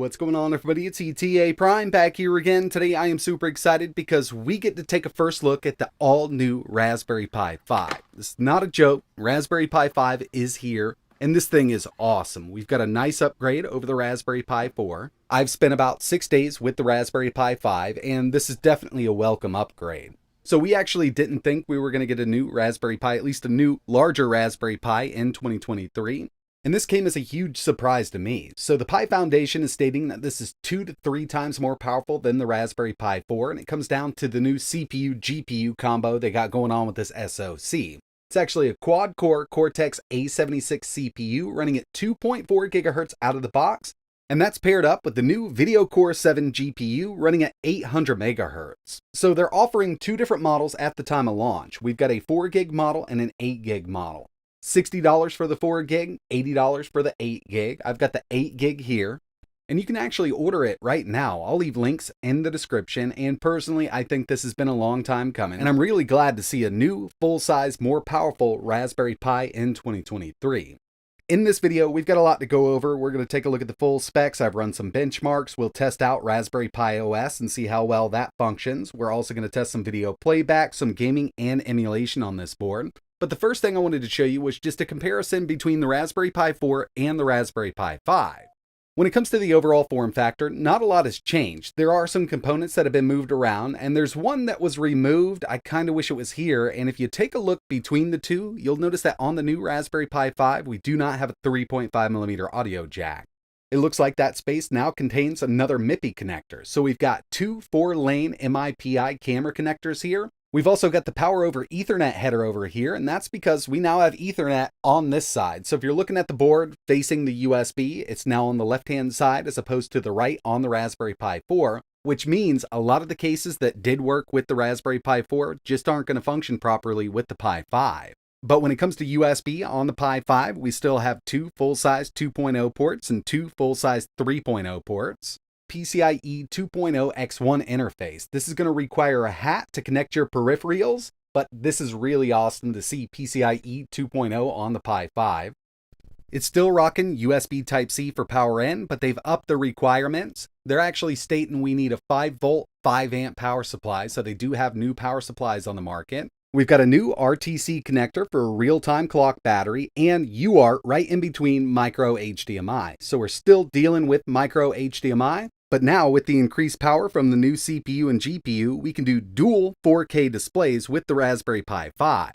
What's going on, everybody? It's ETA Prime back here again. Today I am super excited because we get to take a first look at the all-new Raspberry Pi 5. This is not a joke. Raspberry Pi 5 is here, and this thing is awesome. We've got a nice upgrade over the Raspberry Pi 4. I've spent about 6 days with the Raspberry Pi 5, and this is definitely a welcome upgrade. So we actually didn't think we were going to get a new Raspberry Pi, at least a new, larger Raspberry Pi in 2023. And this came as a huge surprise to me. So the Pi Foundation is stating that this is 2 to 3 times more powerful than the Raspberry Pi 4, and it comes down to the new CPU-GPU combo they got going on with this SoC. It's actually a quad-core Cortex-A76 CPU running at 2.4 GHz out of the box, and that's paired up with the new VideoCore VII GPU running at 800 MHz. So they're offering 2 different models at the time of launch. We've got a 4 gig model and an 8 gig model. $60 for the 4 gig, $80 for the 8 gig. I've got the 8 gig here, and you can actually order it right now. I'll leave links in the description, and personally, I think this has been a long time coming, and I'm really glad to see a new, full-size, more powerful Raspberry Pi in 2023. In this video, we've got a lot to go over. We're going to take a look at the full specs. I've run some benchmarks. We'll test out Raspberry Pi OS and see how well that functions. We're also going to test some video playback, some gaming, and emulation on this board. But the first thing I wanted to show you was just a comparison between the Raspberry Pi 4 and the Raspberry Pi 5. When it comes to the overall form factor, not a lot has changed. There are some components that have been moved around, and there's one that was removed. I kind of wish it was here, and if you take a look between the two, you'll notice that on the new Raspberry Pi 5, we do not have a 3.5mm audio jack. It looks like that space now contains another MIPI connector. So we've got 2 4-lane MIPI camera connectors here. We've also got the power over Ethernet header over here, and that's because we now have Ethernet on this side. So if you're looking at the board facing the USB, it's now on the left-hand side as opposed to the right on the Raspberry Pi 4, which means a lot of the cases that did work with the Raspberry Pi 4 just aren't going to function properly with the Pi 5. But when it comes to USB on the Pi 5, we still have 2 full-size 2.0 ports and 2 full-size 3.0 ports. PCIe 2.0 X1 interface. This is going to require a hat to connect your peripherals, but this is really awesome to see PCIe 2.0 on the Pi 5. It's still rocking USB Type-C for power in, but they've upped the requirements. They're actually stating we need a 5-volt, 5-amp power supply, so they do have new power supplies on the market. We've got a new RTC connector for a real-time clock battery and UART right in between micro HDMI. So we're still dealing with micro HDMI, but now with the increased power from the new CPU and GPU, we can do dual 4K displays with the Raspberry Pi 5.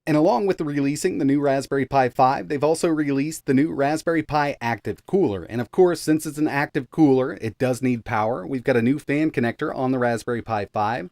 And along with releasing the new Raspberry Pi 5, they've also released the new Raspberry Pi Active Cooler. And of course, since it's an active cooler, it does need power. We've got a new fan connector on the Raspberry Pi 5.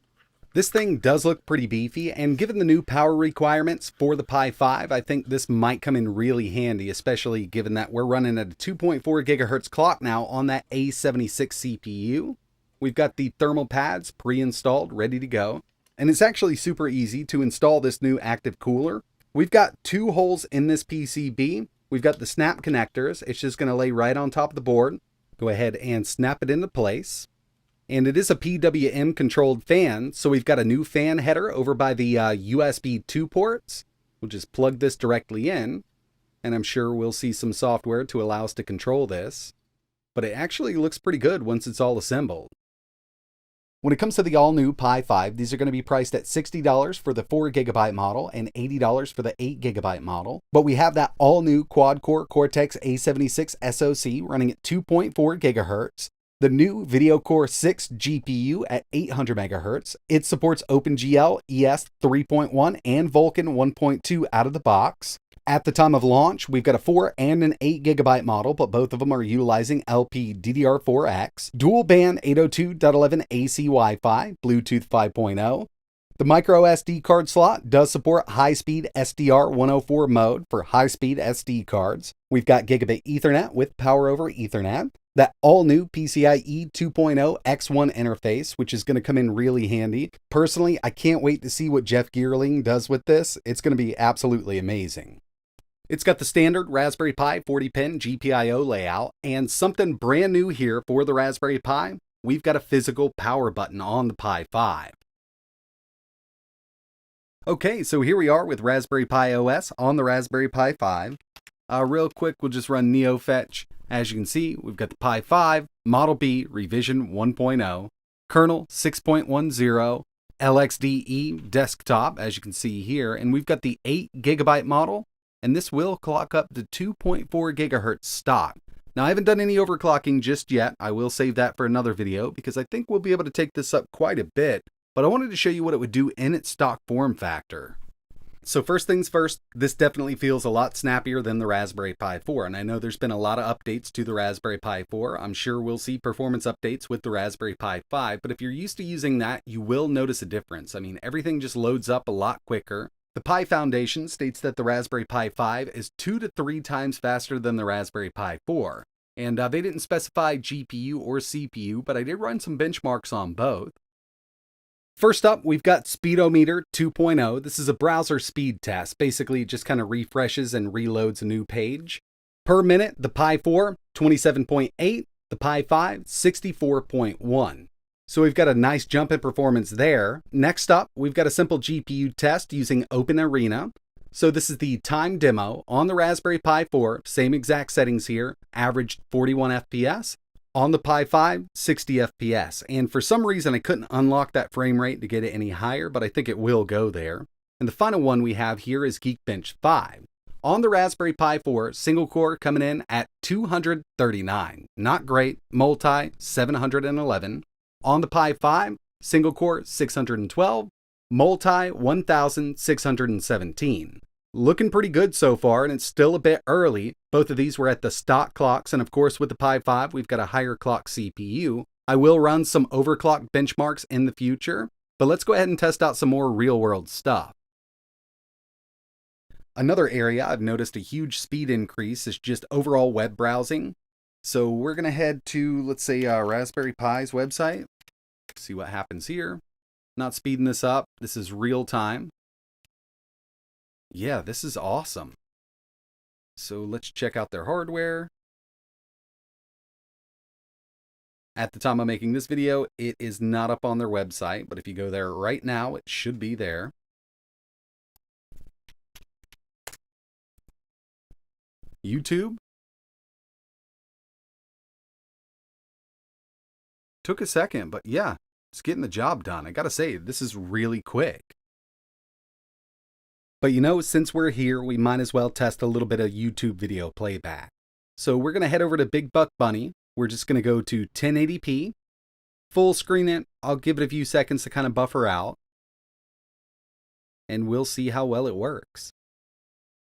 This thing does look pretty beefy, and given the new power requirements for the Pi 5, I think this might come in really handy, especially given that we're running at a 2.4 GHz clock now on that A76 CPU. We've got the thermal pads pre-installed, ready to go, and it's actually super easy to install this new active cooler. We've got 2 holes in this PCB. We've got the snap connectors. It's just going to lay right on top of the board. Go ahead and snap it into place. And it is a PWM controlled fan, so we've got a new fan header over by the USB 2 ports. We'll just plug this directly in, and I'm sure we'll see some software to allow us to control this. But it actually looks pretty good once it's all assembled. When it comes to the all-new Pi 5, these are going to be priced at $60 for the 4 GB model and $80 for the 8 GB model. But we have that all-new quad-core Cortex-A76 SoC running at 2.4 GHz. The new VideoCore VI GPU at 800 MHz. It supports OpenGL ES 3.1 and Vulkan 1.2 out of the box. At the time of launch, we've got a 4 and an 8 GB model, but both of them are utilizing LPDDR4X, dual band 802.11 AC Wi-Fi, Bluetooth 5.0. The micro SD card slot does support high-speed SDR 104 mode for high-speed SD cards. We've got gigabit Ethernet with power over Ethernet. That all-new PCIe 2.0 X1 interface, which is going to come in really handy. Personally, I can't wait to see what Jeff Geerling does with this. It's going to be absolutely amazing. It's got the standard Raspberry Pi 40-pin GPIO layout, and something brand new here for the Raspberry Pi, we've got a physical power button on the Pi 5. Okay, so here we are with Raspberry Pi OS on the Raspberry Pi 5. Real quick, we'll just run NeoFetch. As you can see, we've got the Pi 5, Model B, Revision 1.0, kernel 6.10, LXDE desktop, as you can see here, and we've got the 8GB model, and this will clock up to 2.4 gigahertz stock. Now, I haven't done any overclocking just yet. I will save that for another video because I think we'll be able to take this up quite a bit, but I wanted to show you what it would do in its stock form factor. So first things first, this definitely feels a lot snappier than the Raspberry Pi 4, and I know there's been a lot of updates to the Raspberry Pi 4. I'm sure we'll see performance updates with the Raspberry Pi 5, but if you're used to using that, you will notice a difference. I mean, everything just loads up a lot quicker. The Pi Foundation states that the Raspberry Pi 5 is 2 to 3 times faster than the Raspberry Pi 4, and they didn't specify GPU or CPU, but I did run some benchmarks on both. First up, we've got Speedometer 2.0. This is a browser speed test. Basically, it just kind of refreshes and reloads a new page. Per minute, the Pi 4, 27.8, the Pi 5, 64.1. So we've got a nice jump in performance there. Next up, we've got a simple GPU test using OpenArena. So this is the time demo on the Raspberry Pi 4, same exact settings here, averaged 41 FPS. On the Pi 5, 60 FPS, and for some reason I couldn't unlock that frame rate to get it any higher, but I think it will go there. And the final one we have here is Geekbench 5. On the Raspberry Pi 4, single core coming in at 239. Not great, multi 711. On the Pi 5, single core 612, multi 1617. Looking pretty good so far, and it's still a bit early. Both of these were at the stock clocks, and of course with the Pi 5, we've got a higher clock CPU. I will run some overclock benchmarks in the future, but let's go ahead and test out some more real-world stuff. Another area I've noticed a huge speed increase is just overall web browsing. So we're going to head to, let's say, Raspberry Pi's website. See what happens here. Not speeding this up. This is real time. Yeah, this is awesome. So let's check out their hardware. At the time of making this video, it is not up on their website, but if you go there right now, it should be there. YouTube. Took a second, but yeah, it's getting the job done. I gotta say, this is really quick. But you know, since we're here, we might as well test a little bit of YouTube video playback. So we're going to head over to Big Buck Bunny. We're just going to go to 1080p, full screen it. I'll give it a few seconds to kind of buffer out, and we'll see how well it works.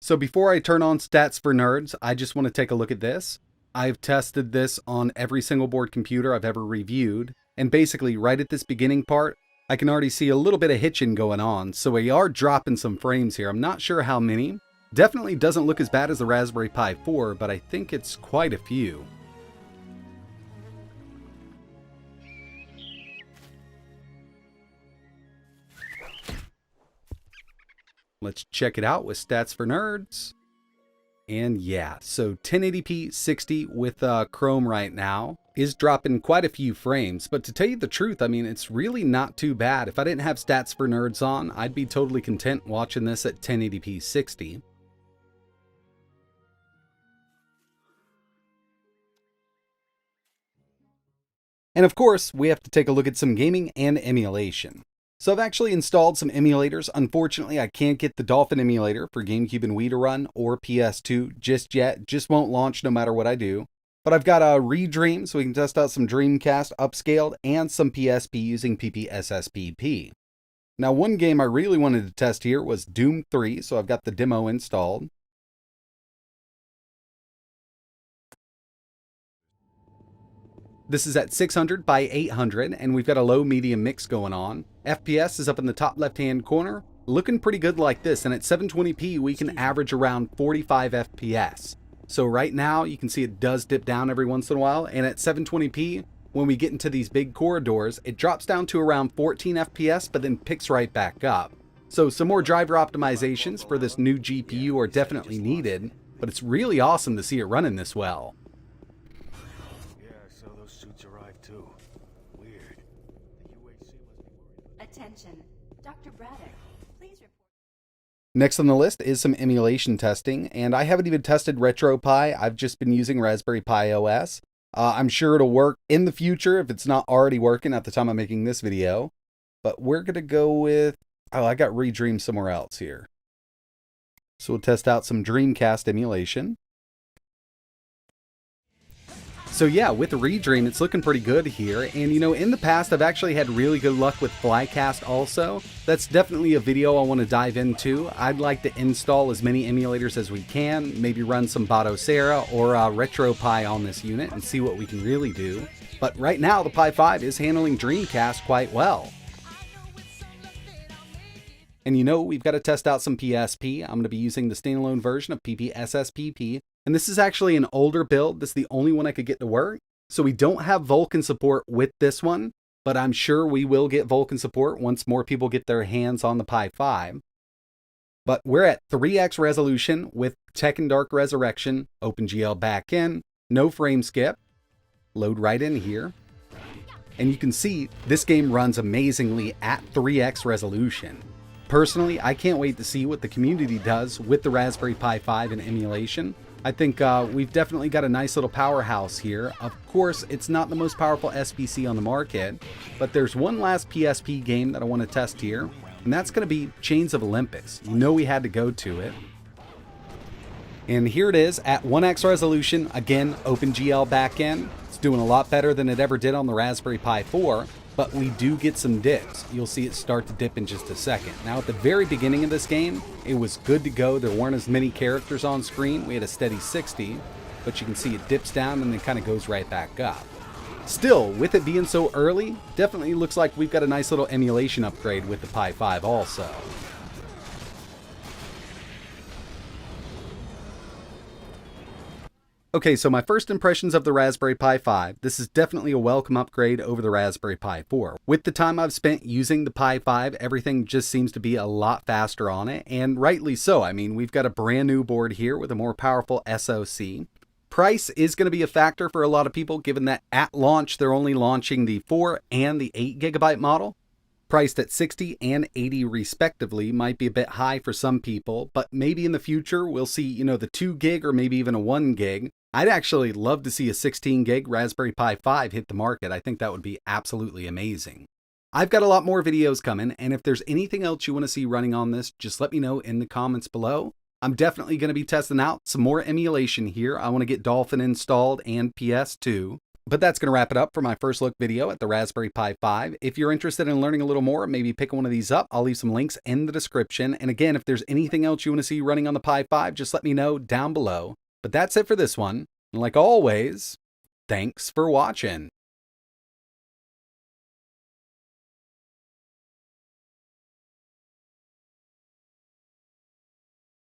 So before I turn on Stats for Nerds, I just want to take a look at this. I've tested this on every single board computer I've ever reviewed, and basically right at this beginning part, I can already see a little bit of hitching going on, so we are dropping some frames here. I'm not sure how many. Definitely doesn't look as bad as the Raspberry Pi 4, but I think it's quite a few. Let's check it out with Stats for Nerds. And yeah, so 1080p 60 with Chrome right now is dropping quite a few frames, but to tell you the truth, I mean, it's really not too bad. If I didn't have Stats for Nerds on, I'd be totally content watching this at 1080p 60. And of course, we have to take a look at some gaming and emulation. So I've actually installed some emulators. Unfortunately, I can't get the Dolphin emulator for GameCube and Wii to run, or PS2 just yet. Just won't launch no matter what I do. But I've got a Redream, so we can test out some Dreamcast upscaled and some PSP using PPSSPP. Now, one game I really wanted to test here was Doom 3, so I've got the demo installed. This is at 600 by 800, and we've got a low-medium mix going on. FPS is up in the top left-hand corner, looking pretty good like this, and at 720p we can average around 45 FPS. So right now you can see it does dip down every once in a while, and at 720p, when we get into these big corridors, it drops down to around 14 FPS, but then picks right back up. So some more driver optimizations for this new GPU are definitely needed, but it's really awesome to see it running this well. Attention, Dr. Braddock. Next on the list is some emulation testing, and I haven't even tested RetroPie. I've just been using Raspberry Pi OS. I'm sure it'll work in the future if it's not already working at the time I'm making this video. But we're going to go with, oh, I got Redream somewhere else here. So we'll test out some Dreamcast emulation. So yeah, with Redream, it's looking pretty good here. And you know, in the past, I've actually had really good luck with Flycast also. That's definitely a video I want to dive into. I'd like to install as many emulators as we can, maybe run some Batocera or RetroPie on this unit and see what we can really do. But right now, the Pi 5 is handling Dreamcast quite well. And you know, we've got to test out some PSP. I'm going to be using the standalone version of PPSSPP. And this is actually an older build. This is the only one I could get to work. So we don't have Vulkan support with this one, but I'm sure we will get Vulkan support once more people get their hands on the Pi 5. But we're at 3x resolution with Tekken Dark Resurrection, OpenGL backend, no frame skip. Load right in here. And you can see this game runs amazingly at 3x resolution. Personally, I can't wait to see what the community does with the Raspberry Pi 5 and emulation. I think we've definitely got a nice little powerhouse here. Of course, it's not the most powerful SBC on the market, but there's one last PSP game that I want to test here, and that's going to be Chains of Olympus. You know we had to go to it. And here it is at 1x resolution, again, OpenGL backend. It's doing a lot better than it ever did on the Raspberry Pi 4. But we do get some dips. You'll see it start to dip in just a second. Now at the very beginning of this game, it was good to go. There weren't as many characters on screen. We had a steady 60, but you can see it dips down and then kind of goes right back up. Still, with it being so early, definitely looks like we've got a nice little emulation upgrade with the Pi 5 also. Okay, so my first impressions of the Raspberry Pi 5, this is definitely a welcome upgrade over the Raspberry Pi 4. With the time I've spent using the Pi 5, everything just seems to be a lot faster on it, and rightly so. I mean, we've got a brand new board here with a more powerful SoC. Price is going to be a factor for a lot of people, given that at launch they're only launching the 4 and the 8GB model. Priced at $60 and $80 respectively might be a bit high for some people, but maybe in the future we'll see, you know, the 2 gig or maybe even a 1 gig. I'd actually love to see a 16 gig Raspberry Pi 5 hit the market. I think that would be absolutely amazing. I've got a lot more videos coming, and if there's anything else you want to see running on this, just let me know in the comments below. I'm definitely going to be testing out some more emulation here. I want to get Dolphin installed and PS2. But that's going to wrap it up for my first look video at the Raspberry Pi 5. If you're interested in learning a little more, maybe pick one of these up. I'll leave some links in the description. And again, if there's anything else you want to see running on the Pi 5, just let me know down below. But that's it for this one. And like always, thanks for watching.